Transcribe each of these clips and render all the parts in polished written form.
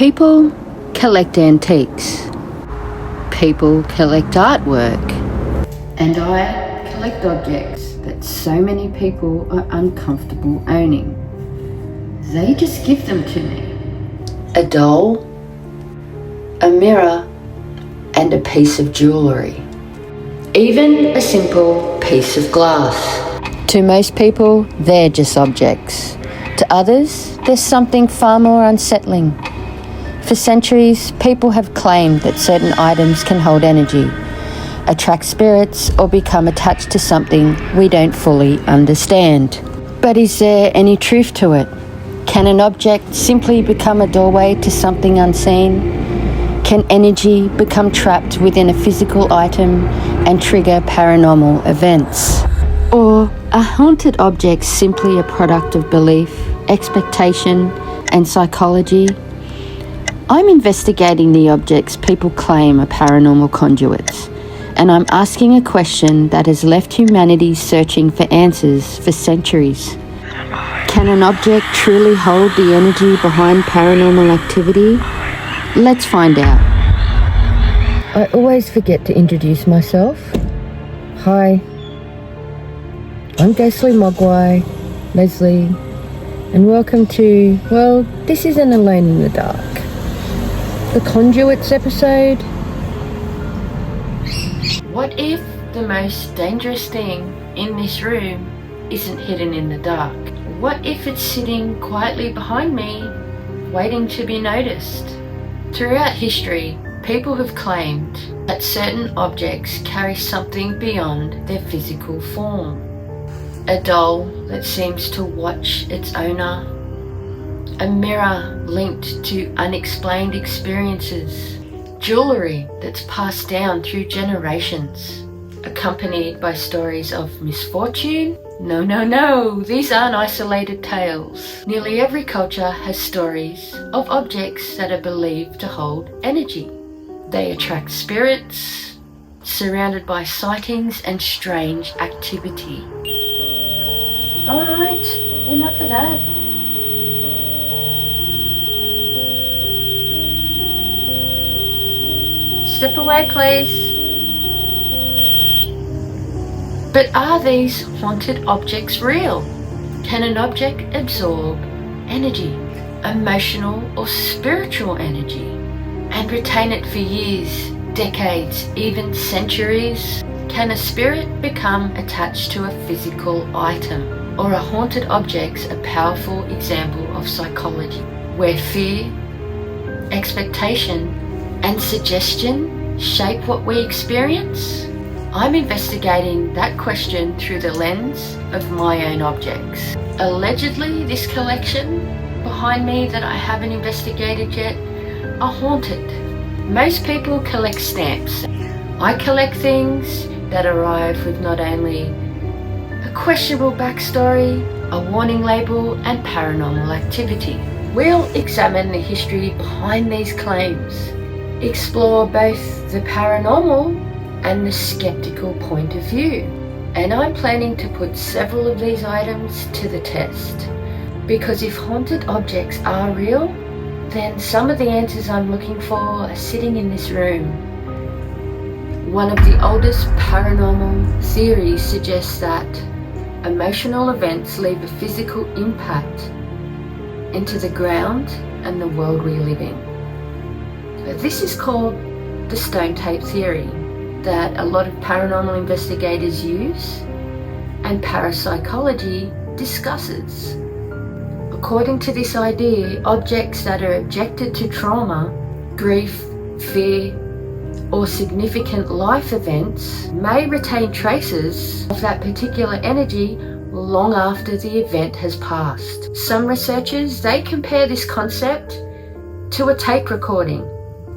People collect antiques. People collect artwork. And I collect objects that so many people are uncomfortable owning. They just give them to me. A doll, a mirror, and a piece of jewellery. Even a simple piece of glass. To most people, they're just objects. To others, there's something far more unsettling. For centuries, people have claimed that certain items can hold energy, attract spirits, or become attached to something we don't fully understand. But is there any truth to it? Can an object simply become a doorway to something unseen? Can energy become trapped within a physical item and trigger paranormal events? Or are haunted objects simply a product of belief, expectation, and psychology? I'm investigating the objects people claim are paranormal conduits, and I'm asking a question that has left humanity searching for answers for centuries. Can an object truly hold the energy behind paranormal activity? Let's find out. I always forget to introduce myself. Hi, I'm Ghostly Mogwai, Leslie, and welcome to, well, this isn't Alone in the Dark. The Conduits episode. What if the most dangerous thing in this room isn't hidden in the dark? What if it's sitting quietly behind me, waiting to be noticed? Throughout history, people have claimed that certain objects carry something beyond their physical form. A doll that seems to watch its owner. A mirror linked to unexplained experiences. Jewellery that's passed down through generations, accompanied by stories of misfortune. No, these aren't isolated tales. Nearly every culture has stories of objects that are believed to hold energy. They attract spirits, surrounded by sightings and strange activity. Alright, enough of that. Step away, please. But are these haunted objects real? Can an object absorb energy, emotional or spiritual energy, and retain it for years, decades, even centuries? Can a spirit become attached to a physical item? Or are haunted objects a powerful example of psychology, where fear, expectation, and suggestion shape what we experience? I'm investigating that question through the lens of my own objects. Allegedly, this collection behind me that I haven't investigated yet are haunted. Most people collect stamps. I collect things that arrive with not only a questionable backstory, a warning label, and paranormal activity. We'll examine the history behind these claims, explore both the paranormal and the skeptical point of view. And I'm planning to put several of these items to the test. Because if haunted objects are real, then some of the answers I'm looking for are sitting in this room. One of the oldest paranormal theories suggests that emotional events leave a physical impact into the ground and the world we live in. This is called the stone tape theory, that a lot of paranormal investigators use and parapsychology discusses. According to this idea, objects that are objected to trauma, grief, fear, or significant life events may retain traces of that particular energy long after the event has passed. Some researchers, they compare this concept to a tape recording,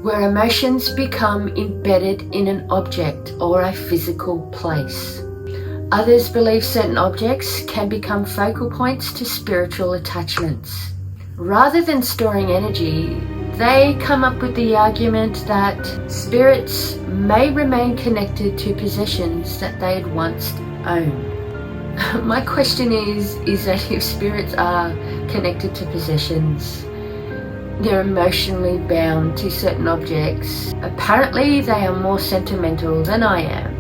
where emotions become embedded in an object or a physical place. Others believe certain objects can become focal points to spiritual attachments. Rather than storing energy, they come up with the argument that spirits may remain connected to possessions that they had once owned. My question is that if spirits are connected to possessions, They're emotionally bound to certain objects. Apparently, they are more sentimental than I am.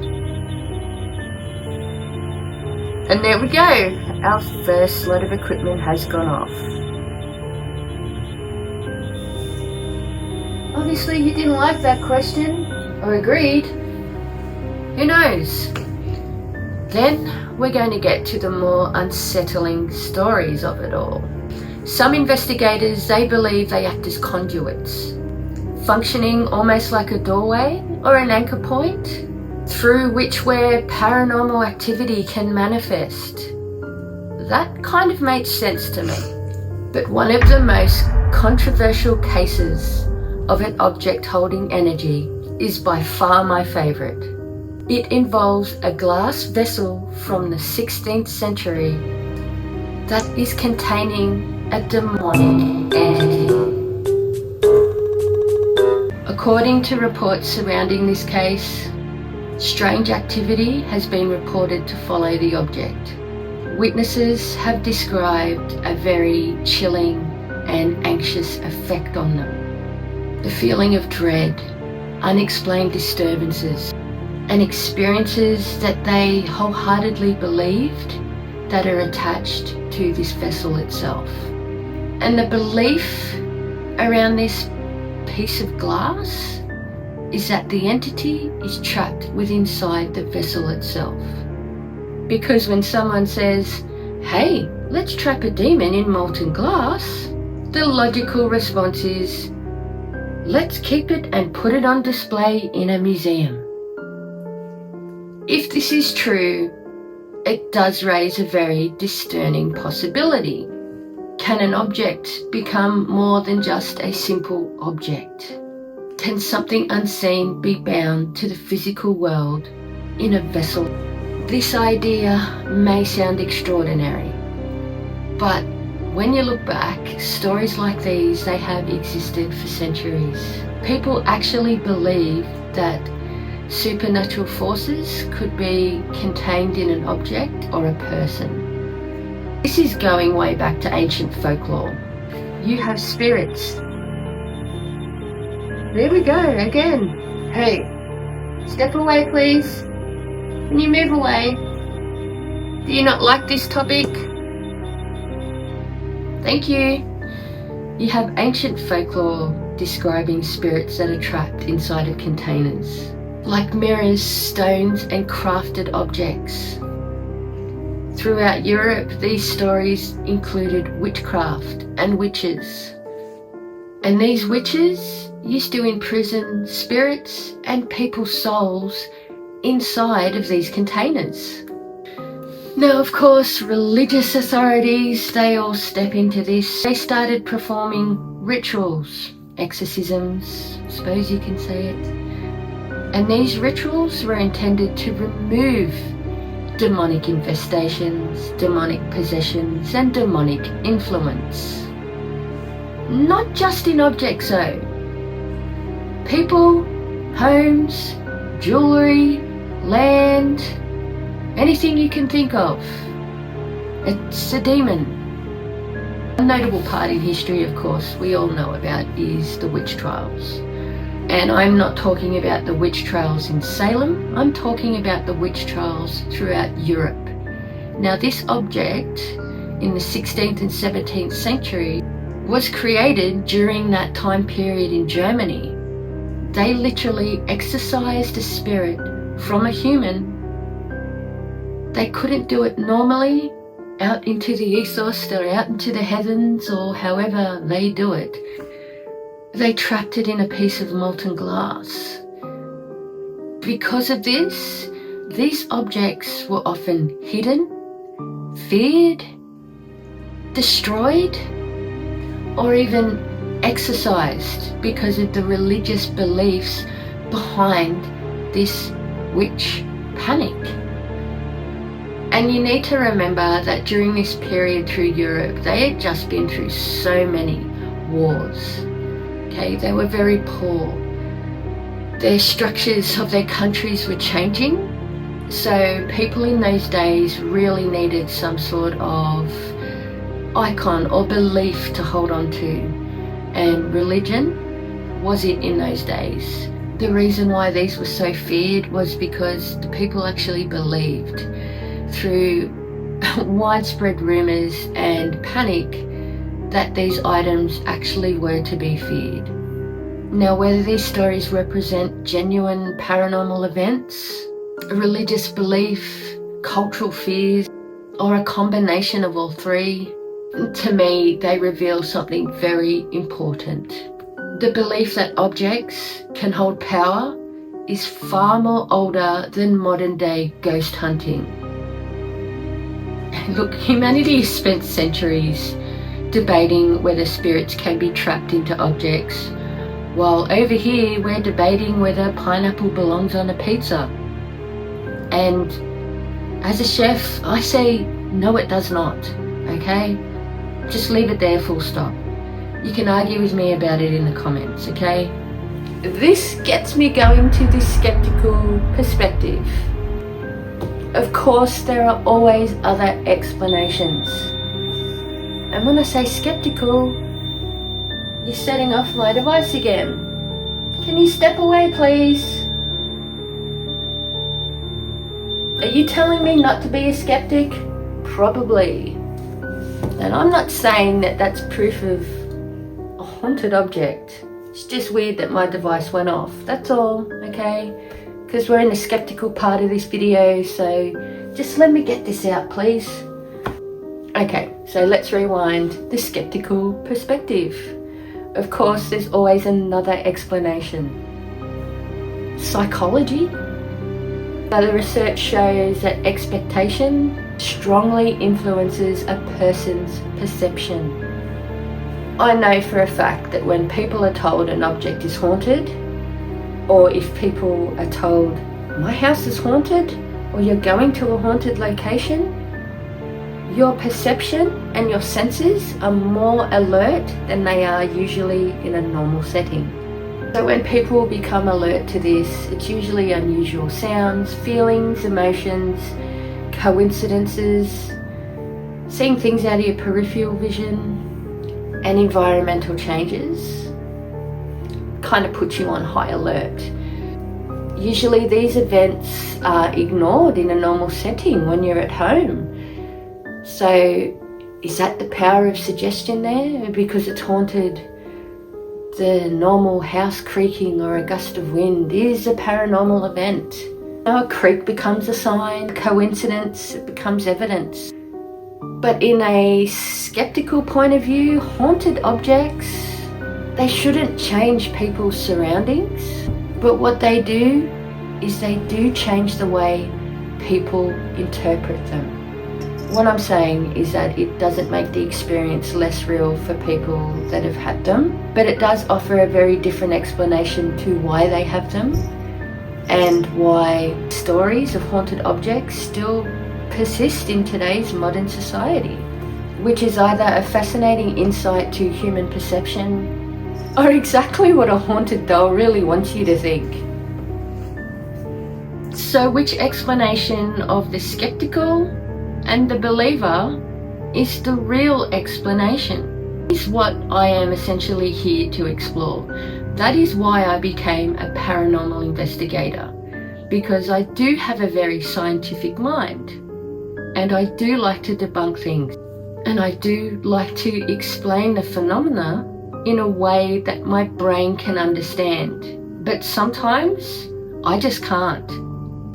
And there we go. Our first lot of equipment has gone off. Obviously, you didn't like that question, or agreed. Who knows? Then we're going to get to the more unsettling stories of it all. Some investigators, they believe they act as conduits, functioning almost like a doorway or an anchor point through which where paranormal activity can manifest. That kind of made sense to me. But one of the most controversial cases of an object holding energy is by far my favourite. It involves a glass vessel from the 16th century that is containing a demonic entity. According to reports surrounding this case, strange activity has been reported to follow the object. Witnesses have described a very chilling and anxious effect on them. The feeling of dread, unexplained disturbances, and experiences that they wholeheartedly believed that are attached to this vessel itself. And the belief around this piece of glass is that the entity is trapped within inside the vessel itself. Because when someone says, "Hey, let's trap a demon in molten glass," the logical response is, "Let's keep it and put it on display in a museum." If this is true, it does raise a very discerning possibility. Can an object become more than just a simple object? Can something unseen be bound to the physical world in a vessel? This idea may sound extraordinary, but when you look back, stories like these, they have existed for centuries. People actually believe that supernatural forces could be contained in an object or a person. This is going way back to ancient folklore. You have spirits. There we go, again. Hey, step away please. Can you move away? Do you not like this topic? Thank you. You have ancient folklore describing spirits that are trapped inside of containers, like mirrors, stones, and crafted objects. Throughout Europe, these stories included witchcraft and witches. And these witches used to imprison spirits and people's souls inside of these containers. Now, of course, religious authorities, they all step into this. They started performing rituals, exorcisms, I suppose you can say it. And these rituals were intended to remove demonic infestations, demonic possessions, and demonic influence. Not just in objects though. People, homes, jewellery, land, anything you can think of. It's a demon. A notable part in history, of course, we all know about is the witch trials. And I'm not talking about the witch trials in Salem, I'm talking about the witch trials throughout Europe. Now, this object in the 16th and 17th century was created during that time period in Germany. They literally exorcised a spirit from a human. They couldn't do it normally out into the ethos or out into the heavens or however they do it. They trapped it in a piece of molten glass. Because of this, these objects were often hidden, feared, destroyed, or even exorcised because of the religious beliefs behind this witch panic. And you need to remember that during this period through Europe, they had just been through so many wars. Okay, they were very poor. Their structures of their countries were changing. So people in those days really needed some sort of icon or belief to hold on to. and religion was it in those days. The reason why these were so feared was because the people actually believed through widespread rumours and panic that these items actually were to be feared. Now, whether these stories represent genuine paranormal events, religious belief, cultural fears, or a combination of all three, to me, they reveal something very important. The belief that objects can hold power is far more older than modern day ghost hunting. Look, humanity has spent centuries debating whether spirits can be trapped into objects, while over here we're debating whether pineapple belongs on a pizza. And as a chef, I say no, it does not, okay? Just leave it there, full stop. You can argue with me about it in the comments, okay? This gets me going to the skeptical perspective. Of course, there are always other explanations. And when I say skeptical, you're setting off my device again. Can you step away, please? Are you telling me not to be a skeptic? Probably. And I'm not saying that that's proof of a haunted object. It's just weird that my device went off. That's all, okay? Because we're in the skeptical part of this video, so just let me get this out, please. Okay, so let's rewind the skeptical perspective. Of course, there's always another explanation. Psychology. The research shows that expectation strongly influences a person's perception. I know for a fact that when people are told an object is haunted, or if people are told, my house is haunted, or you're going to a haunted location, your perception and your senses are more alert than they are usually in a normal setting. So when people become alert to this, it's usually unusual sounds, feelings, emotions, coincidences, seeing things out of your peripheral vision, and environmental changes kind of puts you on high alert. Usually these events are ignored in a normal setting when you're at home. So is that the power of suggestion there? Because it's haunted, the normal house creaking or a gust of wind is a paranormal event. A creak becomes a sign, coincidence, it becomes evidence. But in a skeptical point of view, haunted objects, they shouldn't change people's surroundings. But what they do is they do change the way people interpret them. What I'm saying is that it doesn't make the experience less real for people that have had them, but it does offer a very different explanation to why they have them and why stories of haunted objects still persist in today's modern society, which is either a fascinating insight to human perception or exactly what a haunted doll really wants you to think. So which explanation of the skeptical and the believer is the real explanation? Is what I am essentially here to explore. That is why I became a paranormal investigator, because I do have a very scientific mind and I do like to debunk things, and I do like to explain the phenomena in a way that my brain can understand. But sometimes I just can't.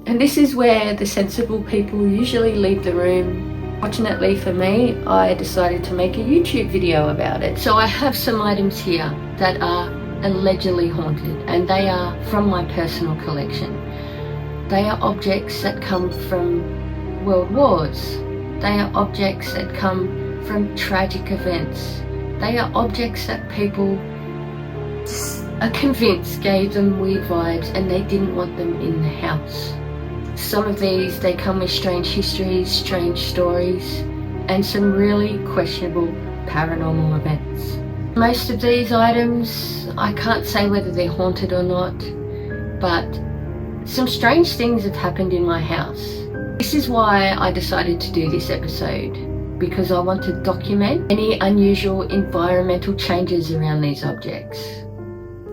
And this is where the sensible people usually leave the room. Fortunately for me, I decided to make a YouTube video about it. So I have some items here that are allegedly haunted, and they are from my personal collection. They are objects that come from world wars. They are objects that come from tragic events. They are objects that people are convinced gave them weird vibes and they didn't want them in the house. Some of these, they come with strange histories, strange stories, and some really questionable paranormal events. Most of these items, I can't say whether they're haunted or not, but some strange things have happened in my house. This is why I decided to do this episode. because I want to document any unusual environmental changes around these objects.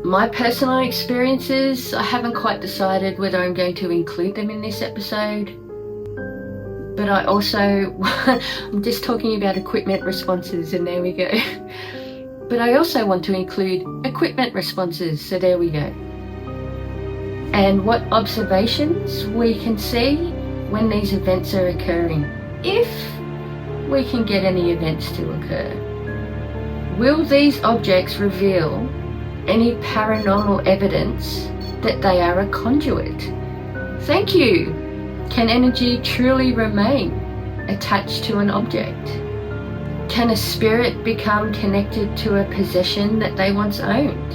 My personal experiences, I haven't quite decided whether I'm going to include them in this episode, but I also, I'm just talking about equipment responses, and there we go. But I also want to include equipment responses, so there we go. And what observations we can see when these events are occurring, if we can get any events to occur. Will these objects reveal any paranormal evidence that they are a conduit? Thank you. Can energy truly remain attached to an object? Can a spirit become connected to a possession that they once owned?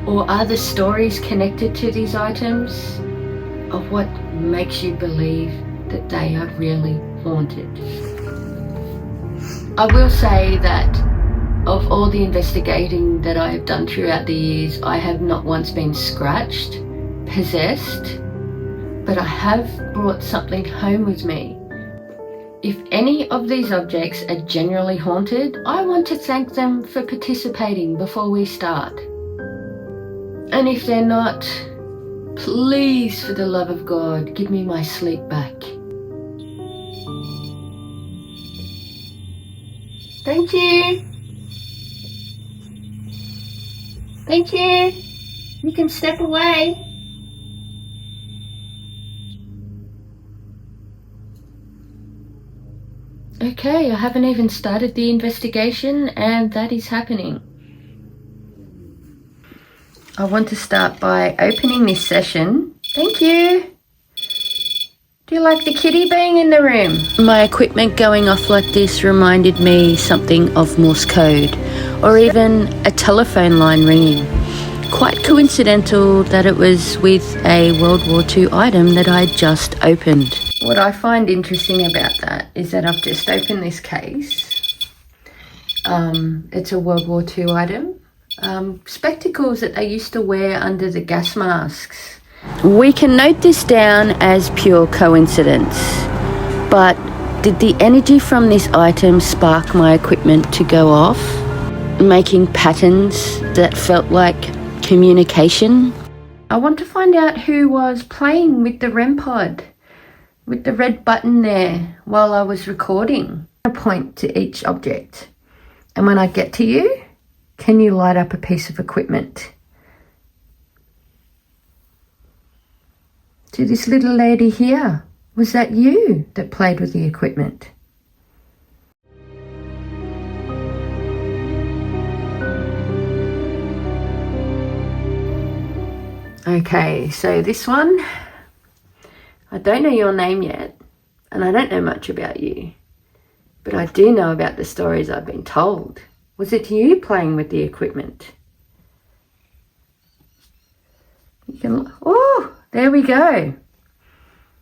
Or are the stories connected to these items of what makes you believe that they are really haunted? I will say that of all the investigating that I have done throughout the years, I have not once been scratched, possessed, but I have brought something home with me. If any of these objects are genuinely haunted, I want to thank them for participating before we start. And if they're not, please, for the love of God, give me my sleep back. Thank you. Thank you. You can step away. Okay, I haven't even started the investigation, and that is happening. I want to start by opening this session. Thank you. Do you like the kitty being in the room? My equipment going off like this reminded me something of Morse code, or even a telephone line ringing. Quite coincidental that it was with a World War II item that I just opened. What I find interesting about that is that I've just opened this case. It's a World War II item. Spectacles that they used to wear under the gas masks. We can note this down as pure coincidence, but did the energy from this item spark my equipment to go off, making patterns that felt like communication? I want to find out who was playing with the REM pod, with the red button there while I was recording. I point to each object, and when I get to you, can you light up a piece of equipment? To this little lady here, was that you that played with the equipment? Okay, so this one, I don't know your name yet, and I don't know much about you, but I do know about the stories I've been told. Was it you playing with the equipment? You can, oh, there we go.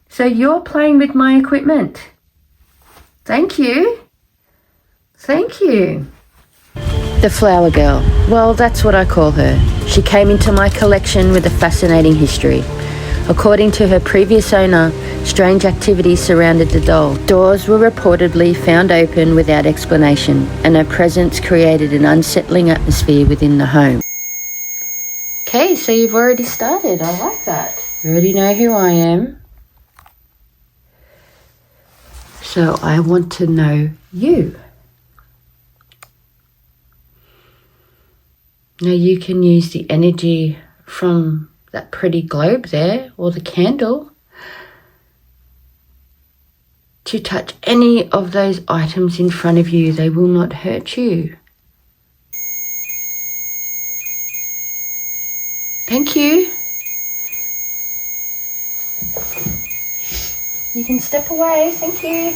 So you're playing with my equipment. Thank you. Thank you. The flower girl. Well, that's what I call her. She came into my collection with a fascinating history. According to her previous owner, strange activities surrounded the doll. Doors were reportedly found open without explanation, and her presence created an unsettling atmosphere within the home. Okay, so you've already started. I like that. You already know who I am. So I want to know you. Now you can use the energy from that pretty globe there, or the candle, to touch any of those items in front of you. They will not hurt you. Thank you. You can step away, thank you.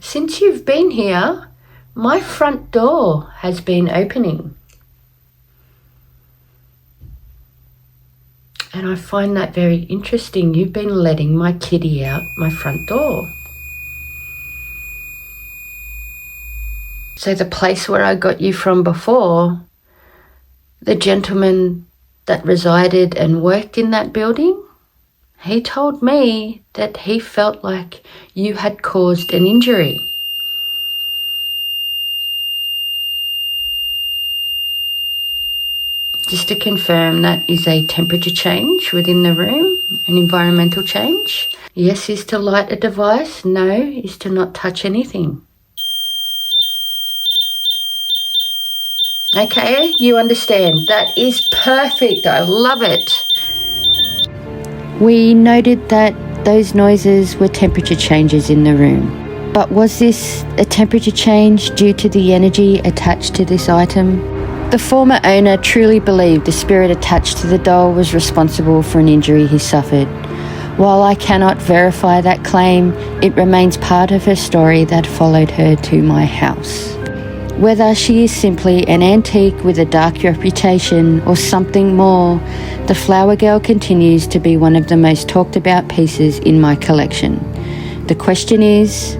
Since you've been here, my front door has been opening. And I find that very interesting. You've been letting my kitty out my front door. So the place where I got you from before, the gentleman that resided and worked in that building He told me that he felt like you had caused an injury. Just to confirm, that is a temperature change within the room, an environmental change. Yes is to light a device, no is to not touch anything. Okay, you understand. That is perfect. I love it. We noted that those noises were temperature changes in the room. But was this a temperature change due to the energy attached to this item? The former owner truly believed the spirit attached to the doll was responsible for an injury he suffered. While I cannot verify that claim, it remains part of her story that followed her to my house. Whether she is simply an antique with a dark reputation or something more, the Flower Girl continues to be one of the most talked about pieces in my collection. The question is,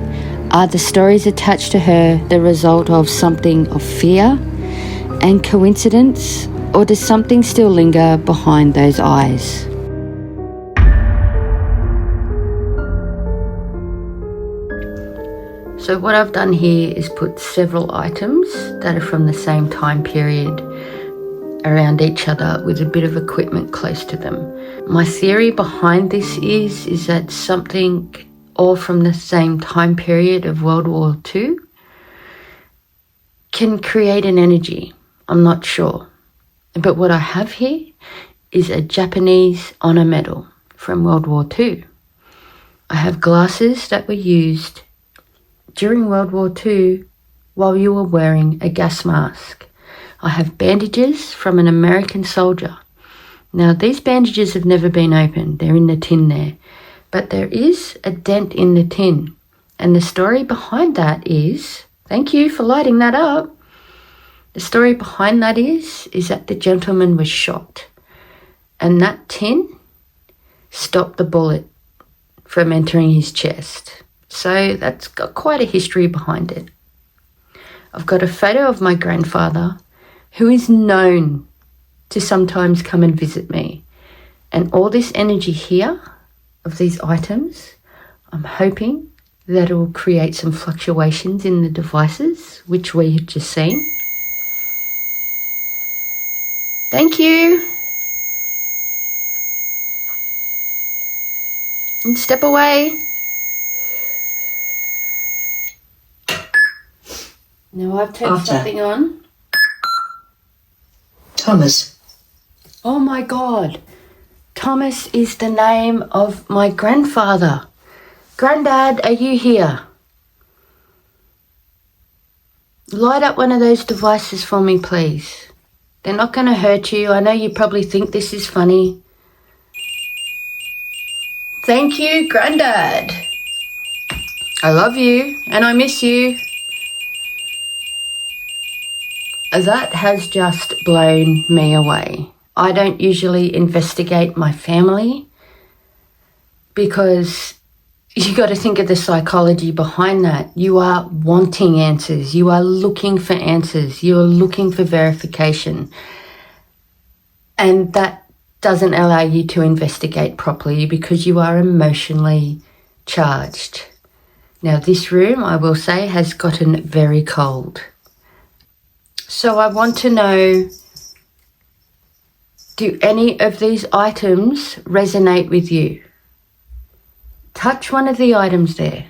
are the stories attached to her the result of something of fear and coincidence, or does something still linger behind those eyes? So what I've done here is put several items that are from the same time period around each other with a bit of equipment close to them. My theory behind this is that something all from the same time period of World War II can create an energy. I'm not sure. But what I have here is a Japanese honor medal from World War II. I have glasses that were used during World War II while you were wearing a gas mask. I have bandages from an American soldier. Now, these bandages have never been opened. They're in the tin there. But there is a dent in the tin. And the story behind that is, thank you for lighting that up. The story behind that is that the gentleman was shot. And that tin stopped the bullet from entering his chest. So that's got quite a history behind it. I've got a photo of my grandfather, who is known to sometimes come and visit me. And all this energy here of these items, I'm hoping that it will create some fluctuations in the devices, which we have just seen. Thank you. And step away. Now I've turned something on. Thomas. Oh my God. Thomas is the name of my grandfather. Granddad, are you here? Light up one of those devices for me, please. They're not going to hurt you. I know you probably think this is funny. Thank you, Granddad. I love you and I miss you. That has just blown me away. I don't usually investigate my family because you got to think of the psychology behind that. You are wanting answers. You are looking for answers. You are looking for verification. And that doesn't allow you to investigate properly because you are emotionally charged. Now, this room, I will say, has gotten very cold. So I want to know, do any of these items resonate with you? Touch one of the items there.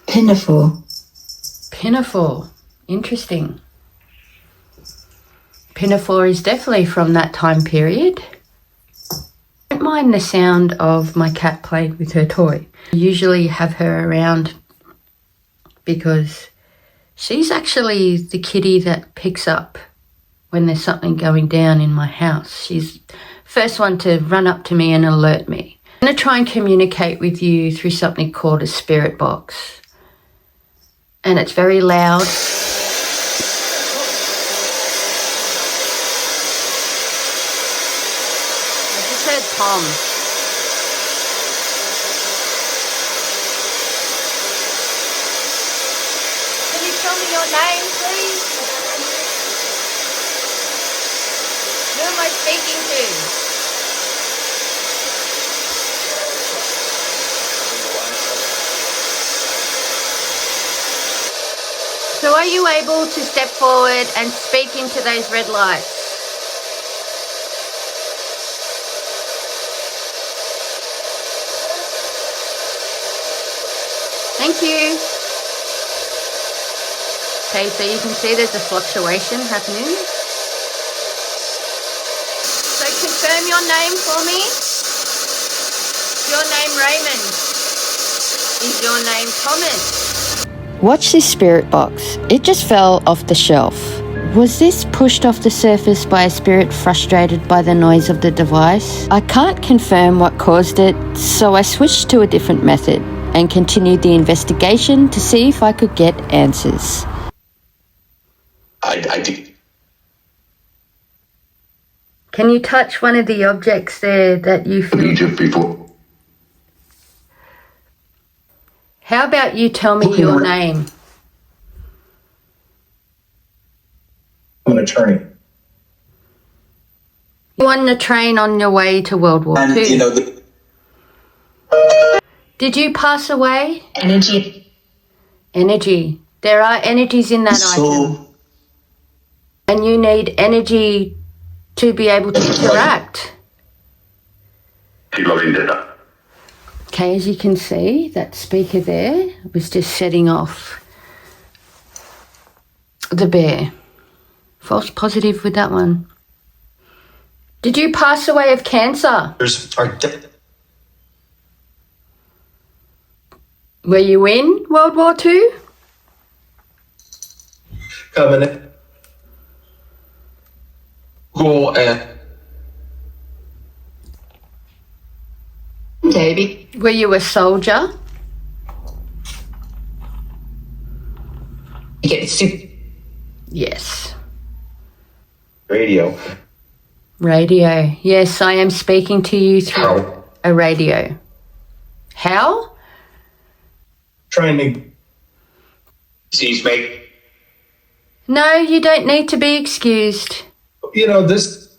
Pinafore. Pinafore. Interesting. Pinafore is definitely from that time period. I don't mind the sound of my cat playing with her toy. I usually have her around because she's actually the kitty that picks up when there's something going down in my house. She's the first one to run up to me and alert me. I'm going to try and communicate with you through something called a spirit box. And it's very loud. I just heard Tom. Can you tell me your name, please? Who am I speaking to? So are you able to step forward and speak into those red lights? Thank you. Okay, so you can see there's a fluctuation happening. So confirm your name for me. Your name Raymond. Is your name Thomas? Watch this spirit box. It just fell off the shelf. Was this pushed off the surface by a spirit frustrated by the noise of the device? I can't confirm what caused it, so I switched to a different method and continued the investigation to see if I could get answers. I did. Can you touch one of the objects there that you feel? Egypt before. How about you tell me your name? I'm an attorney. You on the train on your way to World War And, II? Did you pass away? Energy. There are energies in that item. And you need energy to be able to interact. Okay, as you can see, that speaker there was just setting off the bear. False positive with that one. Did you pass away of cancer? Were you in World War II? Covenant. Cool. Davey. Were you a soldier? You get soup. Yes. Radio. Radio. Yes, I am speaking to you through a radio. How? Trying to seize me. No, you don't need to be excused. This.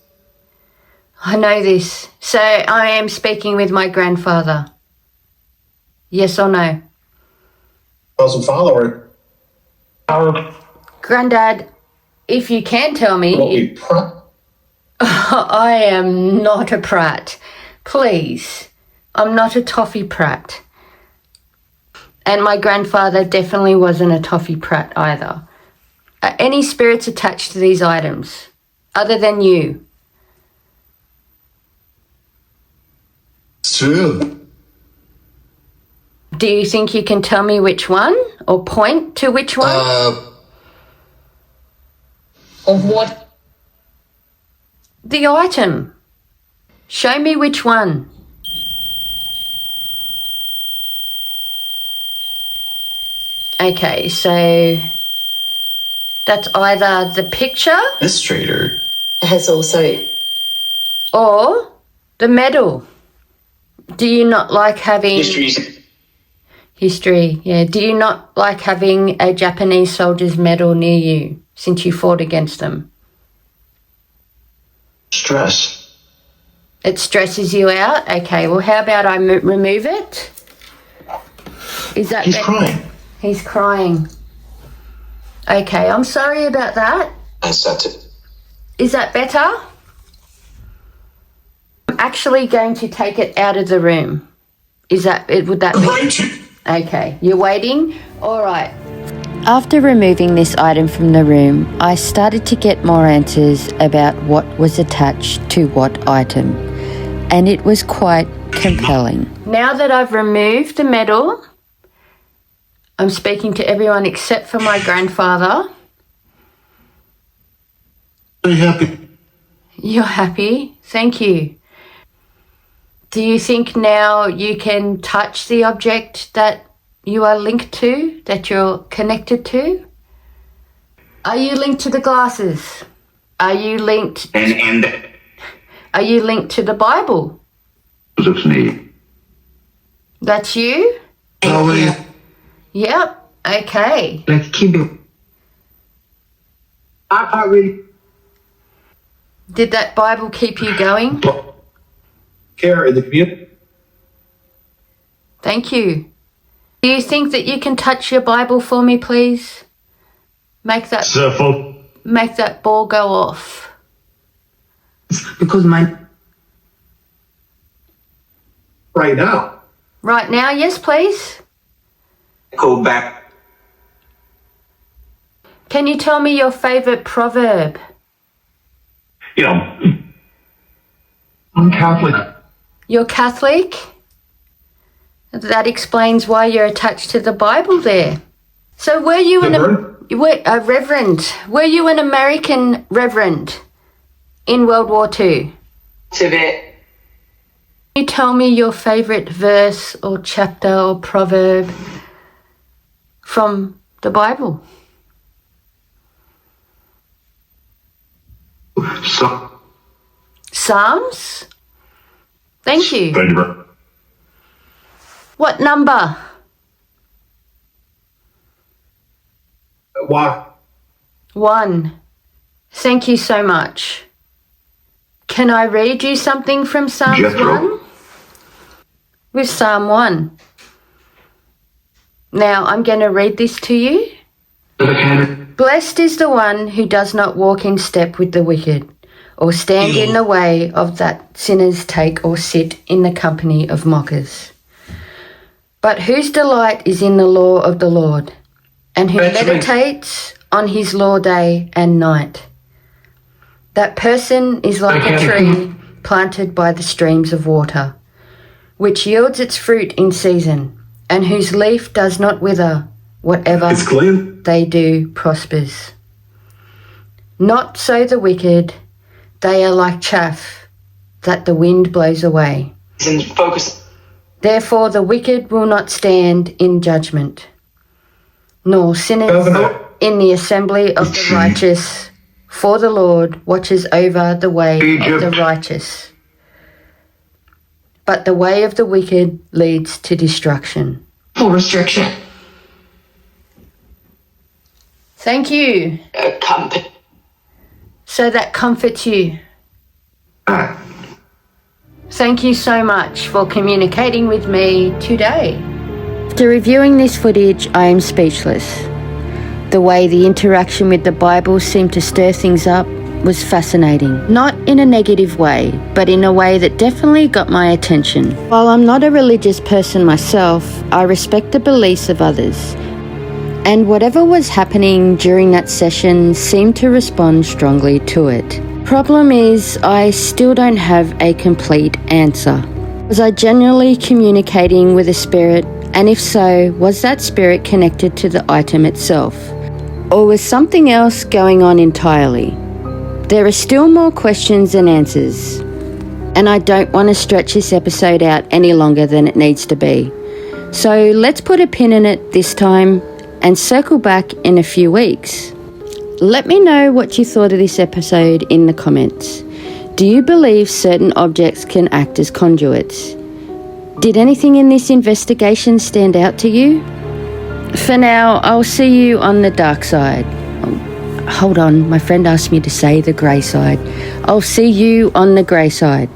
I know this. So I am speaking with my grandfather. Yes or no? 1,000 follower. Granddad, if you can tell me... I am not a prat. Please. I'm not a toffee prat. And my grandfather definitely wasn't a toffee prat either. Are any spirits attached to these items other than you? It's true. Do you think you can tell me which one or point to which one? Of what? The item. Show me which one. Okay, so that's either the picture This trader Has also. or the medal. Do you not like having... History, yeah. Do you not like having a Japanese soldier's medal near you since you fought against them? stress. It stresses you out? Okay, well, how about I remove it? Is that He's better? crying. He's crying. Okay, I'm sorry about that. I set it. Is that better? I'm actually going to take it out of the room. Is that it? Would that be? Okay, you're waiting? All right. After removing this item from the room, I started to get more answers about what was attached to what item, and it was quite compelling. Now that I've removed the medal, I'm speaking to everyone except for my grandfather. Very happy. You're happy? Thank you. Do you think now you can touch the object that you are linked to, that you're connected to? Are you linked to the glasses? Are you linked? Are you linked to the Bible? That's you? Yep. Okay. Let's keep it. I really Did that Bible keep you going? care in the community. Thank you. Do you think that you can touch your Bible for me, please? Make that Focus. make that ball go off. Because my Right now. Right now, yes, please. Go back. Can you tell me your favorite proverb? You know, I'm Catholic. You're Catholic? That explains why you're attached to the Bible there. So were you a reverend? Were you an American reverend in World War II? Tibet. Can you tell me your favorite verse or chapter or proverb from the Bible? So, Psalms? Thank you. thank you very much. What number? Why? 1. Thank you so much. Can I read you something from Psalms Jethro. 1? With Psalm 1. Now I'm going to read this to you. Blessed is the one who does not walk in step with the wicked, or stand in the way of that sinners take, or sit in the company of mockers. But whose delight is in the law of the Lord, and who meditates on his law day and night. That person is like a tree planted by the streams of water, which yields its fruit in season, and whose leaf does not wither. Whatever It's clean. they do prospers. Not so the wicked, they are like chaff that the wind blows away. Focus. Therefore the wicked will not stand in judgment, nor sinners in the assembly of the righteous, for the Lord watches over the way of the righteous. But the way of the wicked leads to destruction. Full restriction. Thank you. So that comforts you. Thank you so much for communicating with me today. After reviewing this footage, I am speechless. The way the interaction with the Bible seemed to stir things up was fascinating. Not in a negative way, but in a way that definitely got my attention. While I'm not a religious person myself, I respect the beliefs of others. And whatever was happening during that session seemed to respond strongly to it. Problem is, I still don't have a complete answer. Was I genuinely communicating with a spirit? And if so, was that spirit connected to the item itself? Or was something else going on entirely? There are still more questions than answers. And I don't want to stretch this episode out any longer than it needs to be. So let's put a pin in it this time and circle back in a few weeks. Let me know what you thought of this episode in the comments. Do you believe certain objects can act as conduits? Did anything in this investigation stand out to you? For now, I'll see you on the dark side. Hold on, my friend asked me to say the grey side. I'll see you on the grey side.